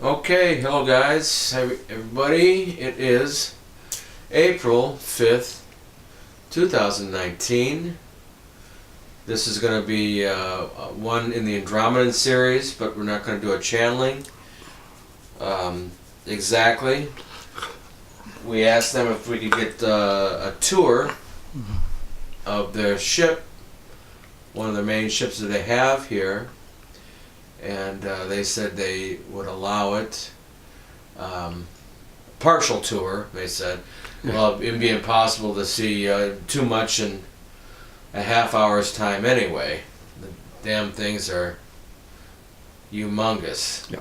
Okay, hello guys, hi everybody. It is April 5th, 2019. This is going to be one in the Andromedan series, but we're not going to do a channeling. Exactly. We asked them if we could get a tour of their ship, one of the main ships that they have here. And they said they would allow it. Partial tour, they said. Well, it'd be impossible to see too much in a half hour's time anyway. The damn things are humongous. Yeah.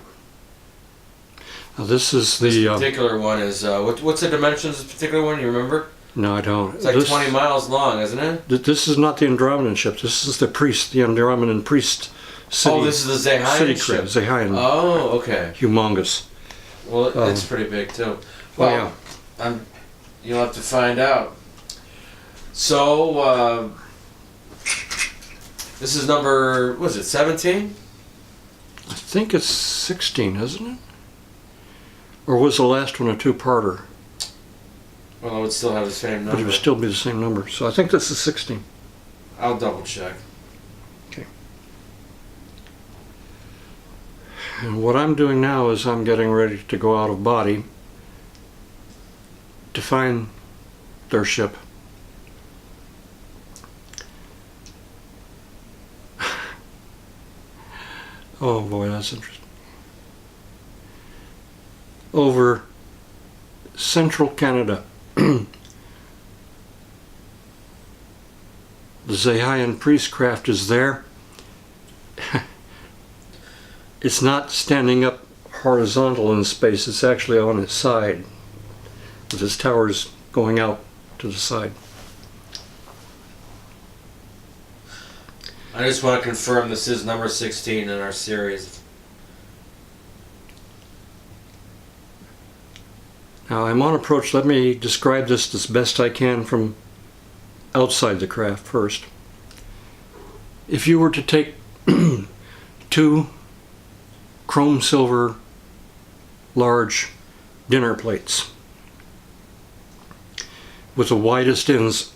Now this is This particular one is, what's the dimensions of this particular one, you remember? No, I don't. It's like 20 miles long, isn't it? This is not the Andromedan ship. This is the priest, the Andromedan priest city. Oh, this is the Zaahyin ship. Zaahyin. Oh, okay. Humongous. Well, it's pretty big too. Well, you'll have to find out. So, this is number, what is it, 17? I think it's 16, isn't it? Or was the last one a two-parter? Well, it would still have the same number. But it would still be the same number. So I think this is 16. I'll double check. Okay. And what I'm doing now is I'm getting ready to go out of body to find their ship. Oh boy, that's interesting. Over central Canada, the Zaahyin priestcraft is there. It's not standing up horizontal in space, it's actually on its side, with its towers going out to the side. I just want to confirm this is number 16 in our series. Now I'm on approach. Let me describe this as best I can from outside the craft first. If you were to take two chrome silver large dinner plates with the widest ends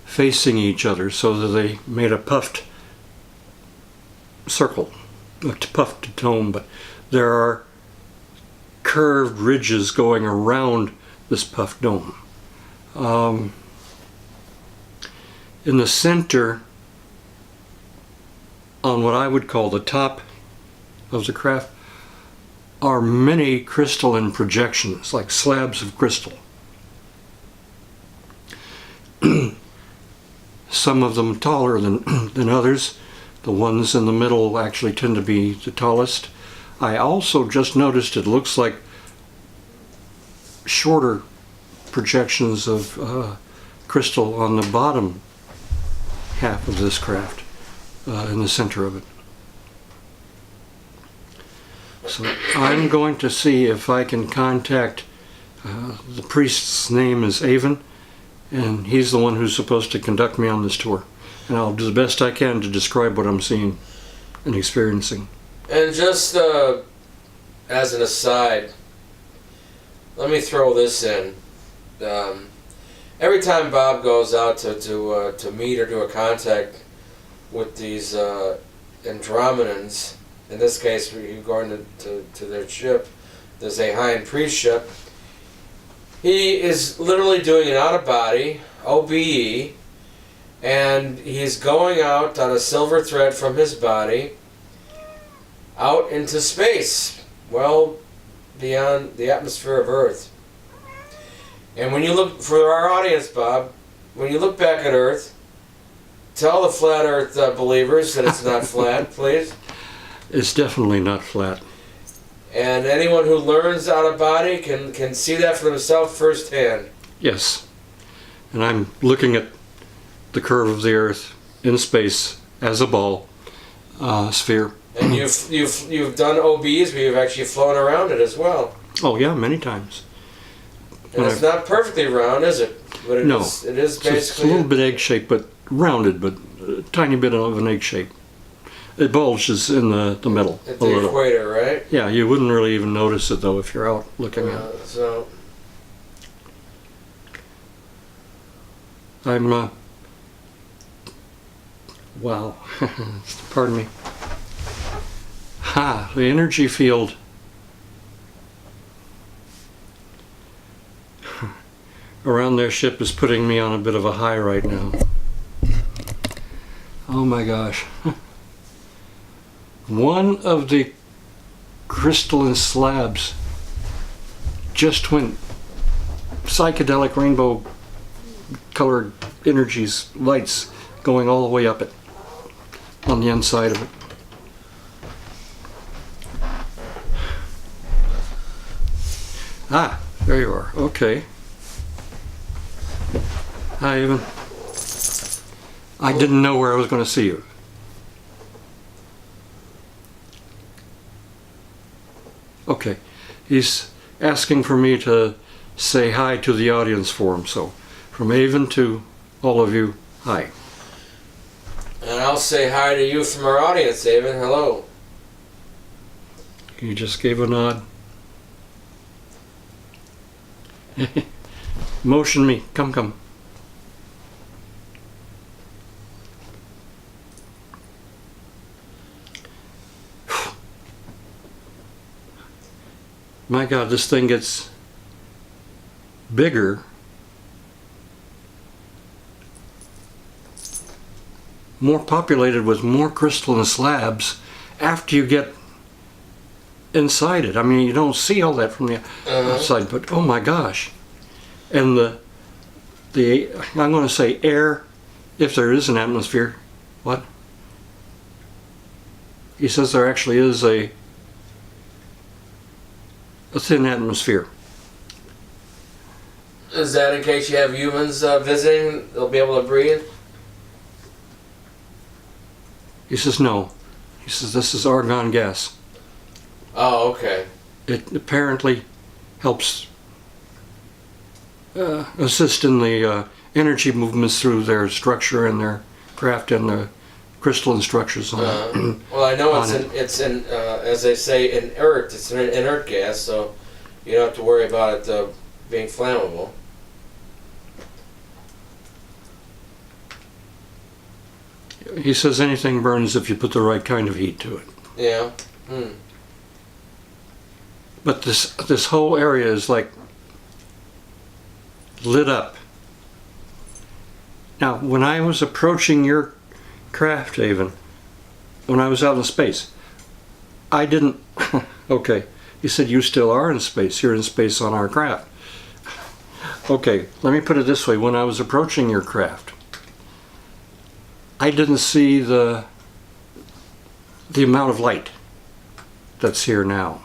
facing each other so that they made a puffed circle, a puffed dome, but there are curved ridges going around this puffed dome. In the center, on what I would call the top of the craft, are many crystalline projections, like slabs of crystal. Some of them taller than others. The ones in the middle actually tend to be the tallest. I also just noticed it looks like shorter projections of crystal on the bottom half of this craft, in the center of it. So I'm going to see if I can contact, the priest's name is Avin, and he's the one who's supposed to conduct me on this tour. And I'll do the best I can to describe what I'm seeing and experiencing. And just as an aside, let me throw this in. Every time Bob goes out to meet or do a contact with these Andromedans, in this case we're going to their ship, the Zaahyin priest ship, he is literally doing an out-of-body, OBE, and he's going out on a silver thread from his body out into space, well beyond the atmosphere of Earth. And when you look, for our audience, Bob, when you look back at Earth, tell the flat Earth believers that it's not flat, please. It's definitely not flat. And anyone who learns out of body can see that for themselves firsthand. Yes. And I'm looking at the curve of the Earth in space as a ball, sphere. And you've done OBs where you've actually flown around it as well. Oh yeah, many times. And it's not perfectly round, is it? But it is. It is basically. It's a little bit egg-shaped, but rounded, but a tiny bit of an egg shape. it bulges in the middle At a the little. equator, right? Yeah, you wouldn't really even notice it though if you're out looking at it. So, I'm, wow, pardon me. Ha, the energy field. Around their ship is putting me on a bit of a high right now. Oh my gosh. One of the crystalline slabs just went psychedelic rainbow colored energies, lights going all the way up it on the inside of it. Ah, there you are. Okay. Hi, Avin. I didn't know where I was going to see you. Okay. He's asking for me to say hi to the audience for him. So, from Avin to all of you, hi. and I'll say hi to you from our audience, Avin. Hello. He just gave a nod. Motion me. Come, come. My God, this thing gets bigger, more populated with more crystalline slabs after you get inside it. I mean, you don't see all that from the outside, but oh my gosh. And the I'm going to say air, if there is an atmosphere. What? He says there actually is a thin atmosphere. Is that in case you have humans visiting, they'll be able to breathe? He says no. He says this is argon gas. Oh, okay. It apparently helps assist in the energy movements through their structure and their craft and the crystalline structures on it. Well, I know on it's in as they say, inert. It's an inert gas, so you don't have to worry about it being flammable. He says anything burns if you put the right kind of heat to it. Yeah. But this whole area is like lit up. Now, when I was approaching your craft, Avin, when I was out in space, I didn't. Okay, you said you still are in space. You're in space on our craft. Okay, let me put it this way. When I was approaching your craft, I didn't see the amount of light that's here now.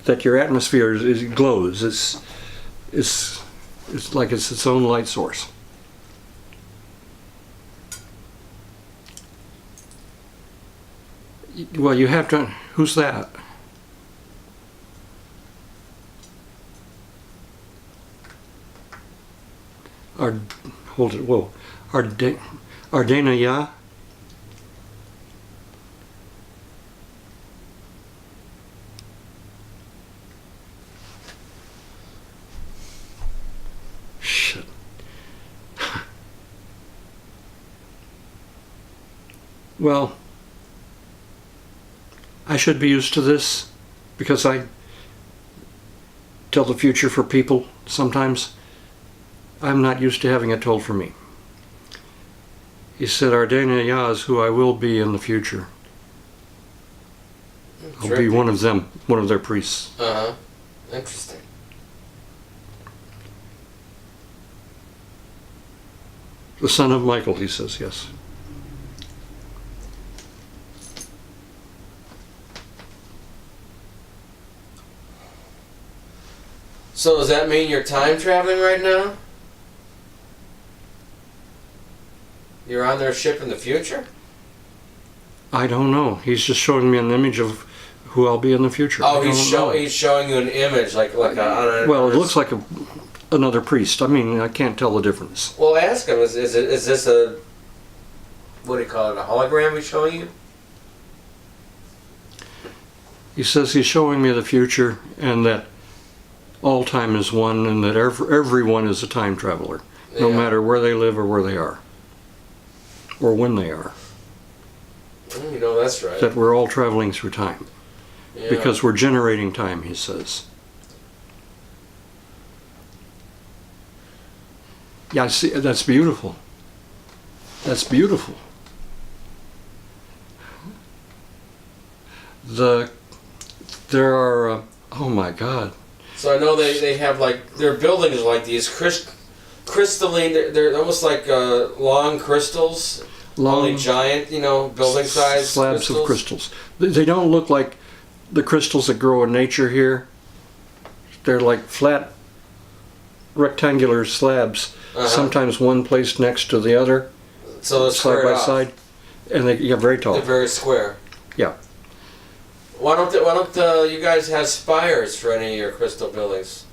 That your atmosphere glows. It's like it's its own light source. Well, you have to. Who's that? Hold it. Whoa. Ardena, yeah. Shit. Well, I should be used to this because I tell the future for people sometimes. I'm not used to having it told for me. He said Ardena Yah is who I will be in the future. I'll be one of them, one of their priests. Uh-huh. Interesting. The son of Michael, he says, yes. So does that mean you're time traveling right now? You're on their ship in the future? I don't know. He's just showing me an image of who I'll be in the future. Oh, he's showing you an image like well, it looks like another priest. I mean, I can't tell the difference. Well, ask him. Is this a what do you call it, a hologram he's showing you? He says he's showing me the future and that all time is one and that everyone is a time traveler, no matter where they live or where they are, or when they are. You know, that's right. That we're all traveling through time. Yeah. Because we're generating time, he says. Yeah, I see. That's beautiful. That's beautiful. There are, oh my God. So I know they have like, their buildings like these crystalline, they're almost like long crystals. Only giant, you know, building size slabs crystals. of crystals. They don't look like the crystals that grow in nature here. They're like flat rectangular slabs, sometimes one placed next to the other, so they're side by side, and they're very tall. They're very square. Yeah. Why don't you guys have spires for any of your crystal buildings?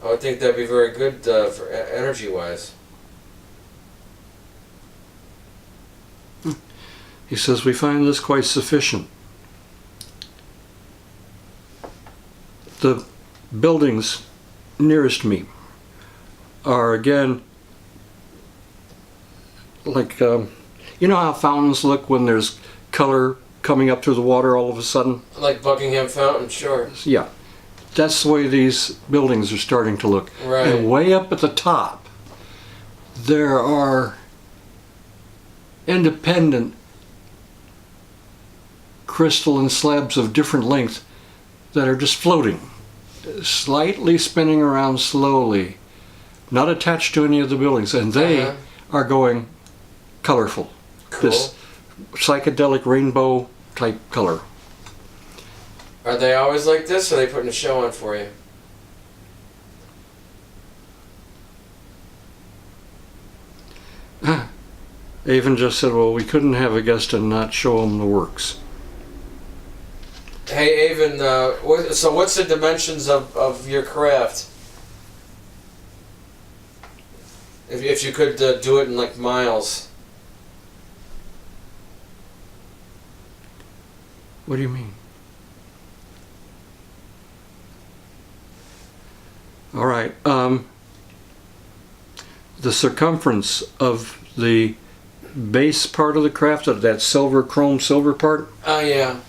I would think that'd be very good for energy-wise. He says, we find this quite sufficient. The buildings nearest me are again like, you know how fountains look when there's color coming up through the water all of a sudden? Like Buckingham Fountain, sure. Yeah. That's the way these buildings are starting to look. Right. And way up at the top, there are independent crystalline slabs of different length that are just floating, slightly spinning around slowly, not attached to any of the buildings, and they are going colorful. Cool. This psychedelic rainbow type color. Are they always like this, or are they putting a show on for you? Avin just said, well, we couldn't have a guest and not show him the works. Hey, Avin, so what's the dimensions of your craft? If you could do it in like miles. What do you mean? All right. The circumference of the base part of the craft, of that chrome silver part, Oh, yeah.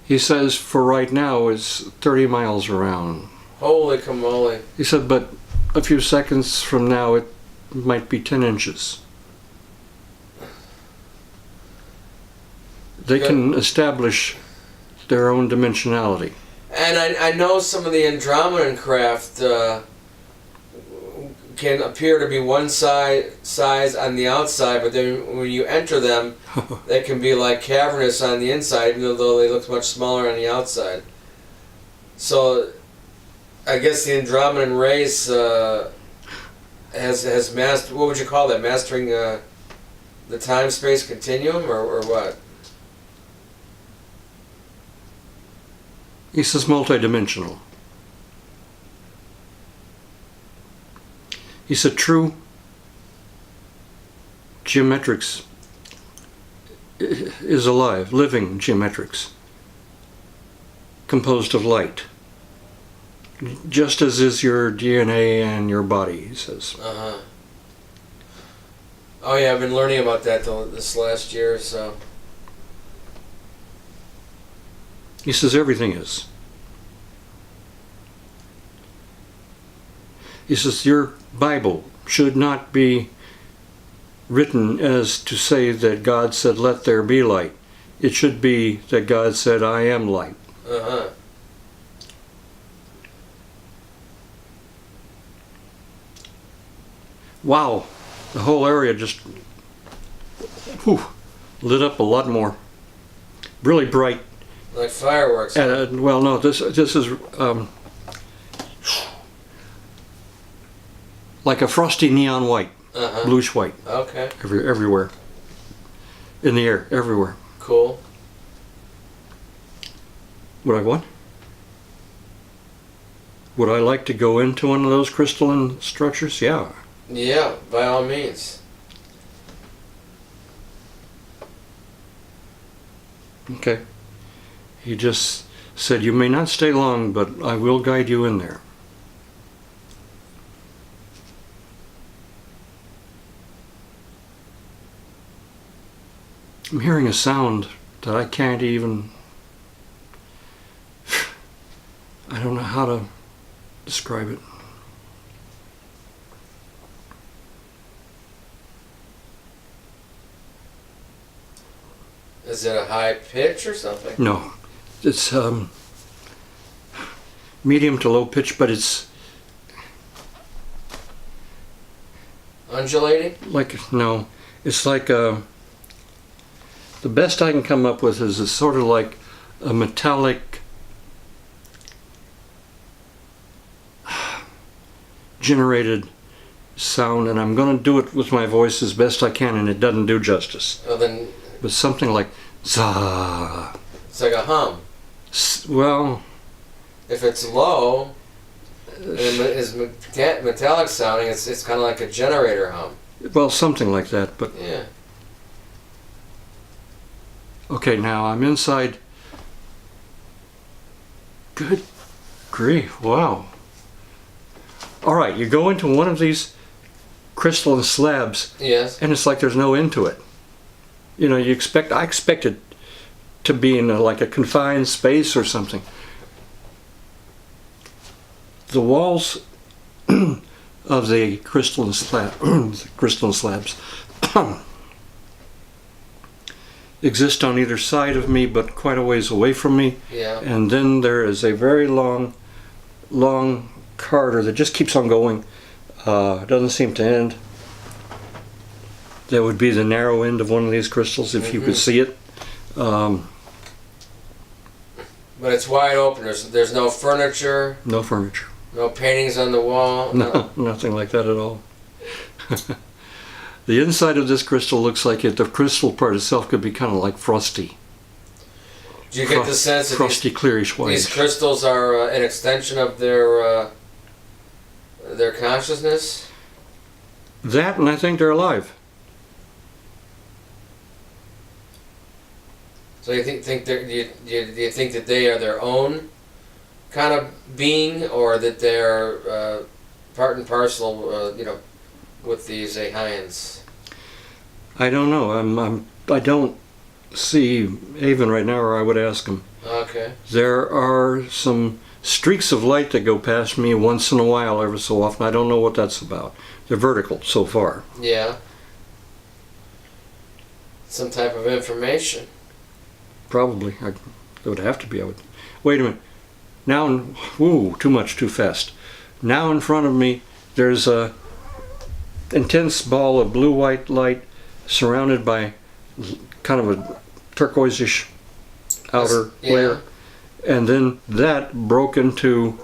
he says for right now is 30 miles around. Holy camole. He said, but a few seconds from now it might be 10 inches. They can establish their own dimensionality. And I know some of the Andromedan craft can appear to be one size on the outside, but then when you enter them, they can be like cavernous on the inside, even though they look much smaller on the outside. So, I guess the Andromedan race has mastered. What would you call that? Mastering the time-space continuum, or what? He says multi-dimensional. He said true geometrics is alive, living geometrics, composed of light, just as is your DNA and your body, he says. Uh-huh. Oh yeah, I've been learning about that this last year or so. He says everything is. He says your Bible should not be written as to say that God said, let there be light. It should be that God said, I am light. Uh-huh. Wow, the whole area just lit up a lot more. Really bright. Like fireworks. Well, no, this is like a frosty neon white, bluish white. Okay. Everywhere. In the air, everywhere. Cool. Would I what? Would I like to go into one of those crystalline structures? Yeah. Yeah, by all means. Okay. He just said, "You may not stay long, but I will guide you in there." I'm hearing a sound that I can't even... I don't know how to describe it. Is it a high pitch or something? No. It's medium to low pitch, but it's Undulating? no. It's like the best I can come up with is a sort of like a metallic generated sound, and I'm going to do it with my voice as best I can, and it doesn't do justice. Well, then But something like za. it's like a hum. Well, If it's low and it's metallic sounding, it's kind of like a generator hum. well, something like that. But Yeah. okay, now I'm inside. Good grief! Wow. All right, you go into one of these crystalline slabs, Yes. and it's like there's no end to it. You know, I expect it to be in like a confined space or something. The walls of the crystalline slabs exist on either side of me, but quite a ways away from me. Yeah. And then there is a very long corridor that just keeps on going. Doesn't seem to end. That would be the narrow end of one of these crystals, if you could see it. But it's wide open. There's no furniture, No furniture. no paintings on the wall. No, nothing like that at all. The inside of this crystal looks like the crystal part itself could be kind of like frosty. Do you get the sense that frosty, clearish white. these crystals are an extension of their consciousness? That, and I think they're alive. So you think do you think that they are their own kind of being, or that they're part and parcel, with these Zaahyins? I don't know. I don't see Avin right now, or I would ask him. Okay. There are some streaks of light that go past me once in a while, every so often. I don't know what that's about. They're vertical so far. Yeah. Some type of information. Probably. It would have to be. Wait a minute. Now, woo, too much, too fast. Now in front of me, there's a intense ball of blue-white light surrounded by kind of a turquoise-ish outer layer. And then that broke into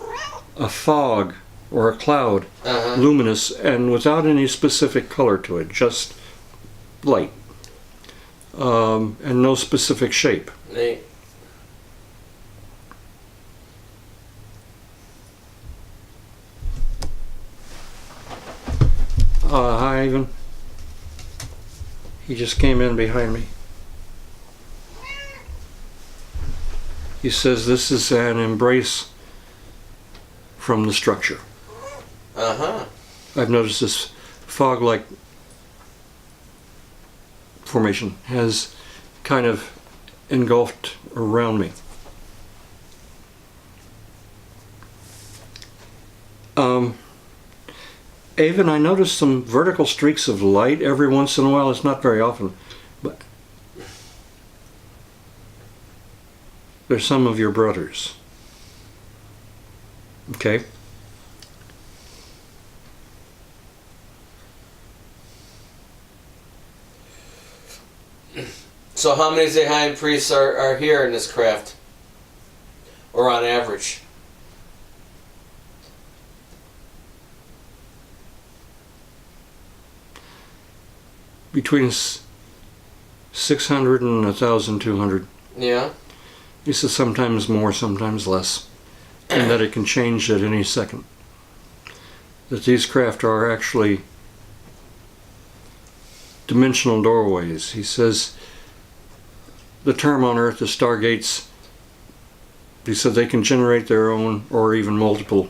a fog or a cloud, luminous, and without any specific color to it, just light. And no specific shape. Neat. Hi, Avin. He just came in behind me. He says this is an embrace from the structure. I've noticed this fog-like formation has kind of engulfed around me. Avin, I noticed some vertical streaks of light every once in a while. It's not very often, but they're some of your brothers. Okay. So how many Zaahyin priests are here in this craft? Or on average? Between 600 and 1,200. Yeah. He says sometimes more, sometimes less, and that it can change at any second. That these craft are actually dimensional doorways. He says the term on Earth is stargates. He said they can generate their own or even multiple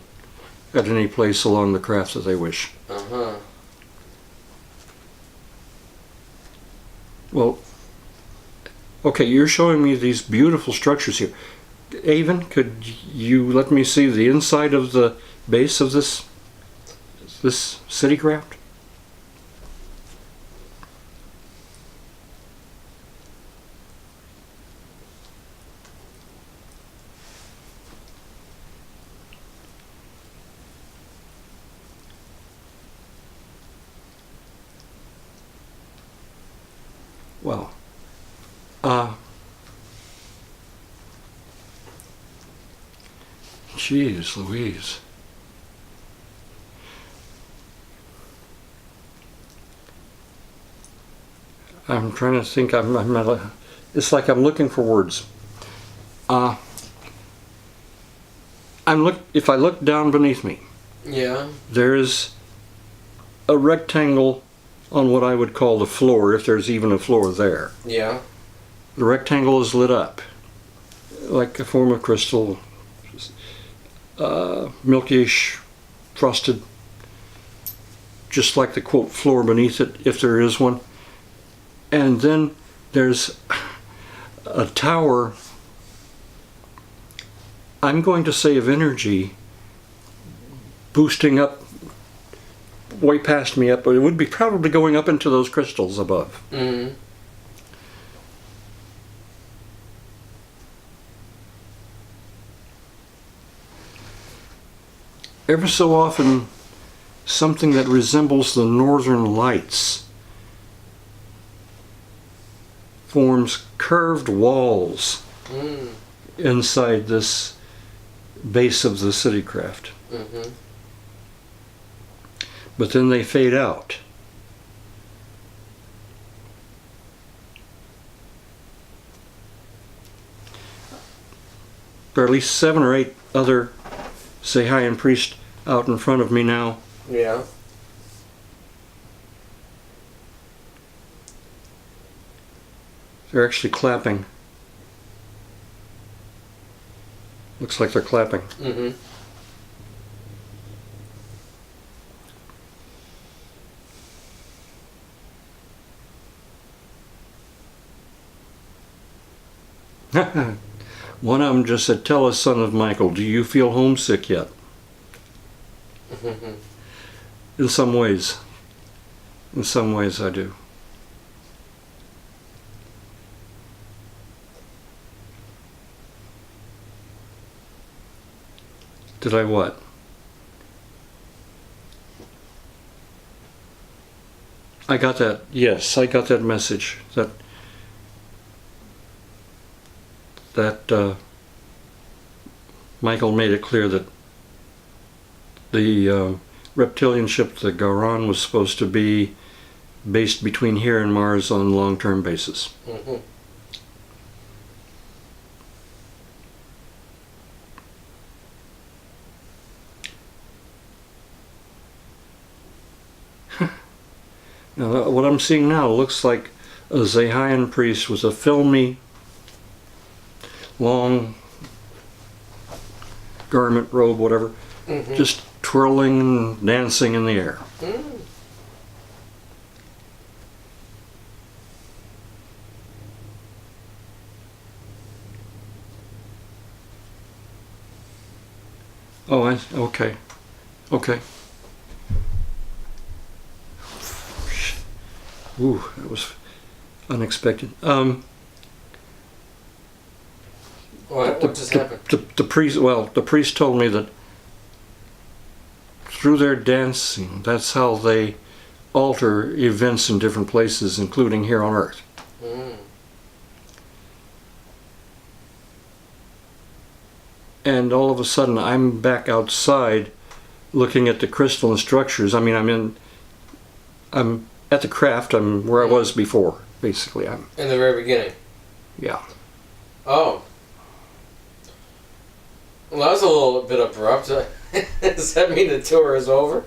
at any place along the craft that they wish. Uh-huh. Well, okay, you're showing me these beautiful structures here. Avin, could you let me see the inside of the base of this city craft? Well, jeez Louise. I'm trying to think. It's like I'm looking for words. If I look down beneath me, Yeah. there is a rectangle on what I would call the floor, if there's even a floor there. Yeah. The rectangle is lit up like a form of crystal, milkyish, frosted, just like the quote floor beneath it, if there is one. And then there's a tower, I'm going to say of energy, boosting up way past me up, but it would be probably going up into those crystals above. Mm-hmm. Ever so often, something that resembles the northern lights forms curved walls inside this base of the city craft. Mm-hmm. But then they fade out. There are at least 7 or 8 other Zaahyin priests out in front of me now. Yeah. They're actually clapping. Looks like they're clapping. Mm-hmm. One of them just said, "Tell us, son of Michael, do you feel homesick yet?" In some ways. In some ways I do. Did I what? I got that. Yes, I got that message. That Michael made it clear that the reptilian ship, the Garan, was supposed to be based between here and Mars on a long-term basis. Mm-hmm. Now, what I'm seeing now looks like a Zaahyin priest with a filmy, long garment, robe, whatever, just twirling and dancing in the air. Mm. Oh, okay. Okay. Ooh, that was unexpected. What just happened? The priest told me that through their dancing, that's how they alter events in different places, including here on Earth. Mm. And all of a sudden, I'm back outside looking at the crystalline structures. I mean, I'm at the craft. I'm where I was before, basically. In the very beginning? Yeah. Oh. Well, that was a little bit abrupt. Does that mean the tour is over?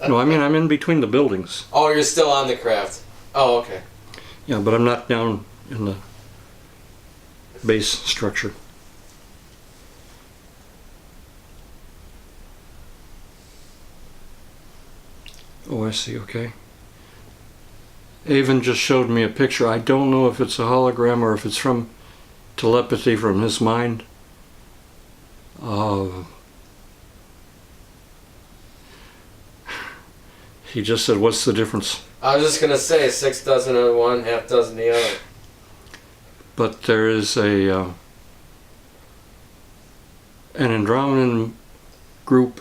No, I mean, I'm in between the buildings. Oh, you're still on the craft. Oh, okay. Yeah, but I'm not down in the base structure. Oh, I see, okay. Avin just showed me a picture. I don't know if it's a hologram or if it's from telepathy from his mind. He just said, what's the difference? I was just going to say 6 dozen of one, half dozen the other. But there is an Andromedan group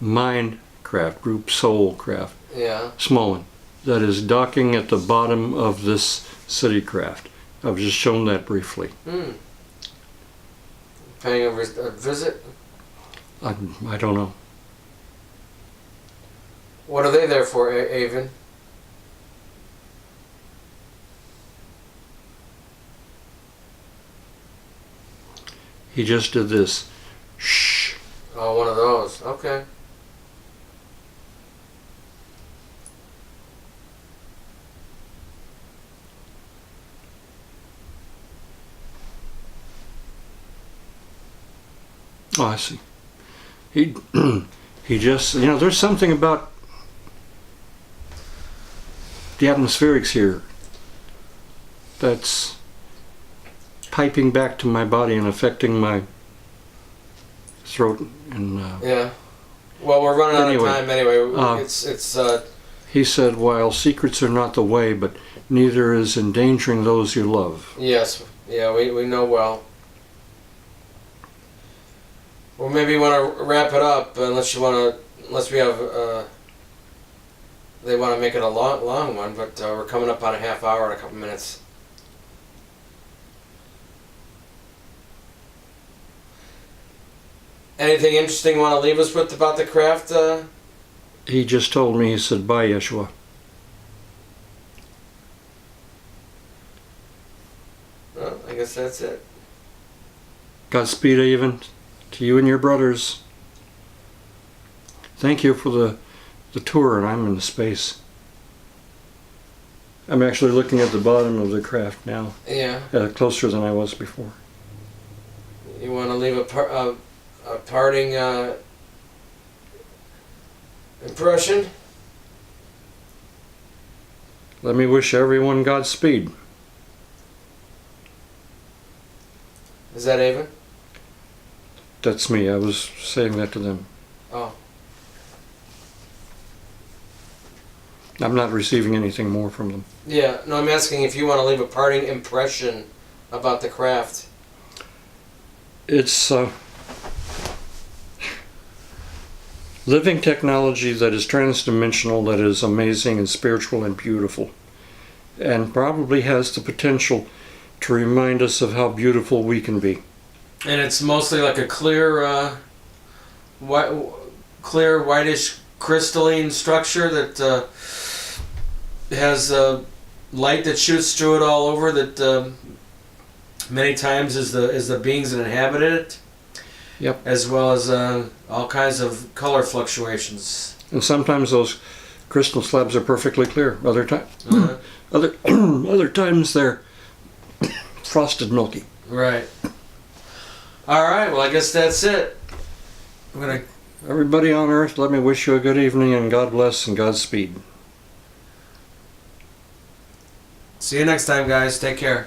Minecraft, group Soul craft, Yeah. small one, that is docking at the bottom of this city craft. I've just shown that briefly. Paying a visit? I don't know. What are they there for, Avin? He just did this. Shh. Oh, one of those. Okay. Oh, I see. He he just, you know, there's something about the atmospherics here that's piping back to my body and affecting my throat and Yeah. Well, we're running out Anyway, of time anyway. It's he said, while secrets are not the way, but neither is endangering those you love. yes. Yeah, we know well. Well, maybe you want to wrap it up, unless we have, they want to make it a long one, but we're coming up on a half hour in a couple minutes. Anything interesting you want to leave us with about the craft? He just told me, he said, bye, Yeshua. Well, I guess that's it. Godspeed, Avin, to you and your brothers. Thank you for the tour, and I'm in space. I'm actually looking at the bottom of the craft now, Yeah. closer than I was before. You want to leave a parting impression? Let me wish everyone Godspeed. Is that Avin? That's me. I was saying that to them. Oh. I'm not receiving anything more from them. Yeah. No, I'm asking if you want to leave a parting impression about the craft. It's living technology that is transdimensional, that is amazing and spiritual and beautiful, and probably has the potential to remind us of how beautiful we can be. And it's mostly like a clear, whitish crystalline structure that has light that shoots through it all over. That many times is the beings that inhabit it. Yep. As well as all kinds of color fluctuations. And sometimes those crystal slabs are perfectly clear. Other times they're frosted milky. Right. All right. Well, I guess that's it. Everybody on Earth, let me wish you a good evening and God bless and Godspeed. See you next time, guys. Take care.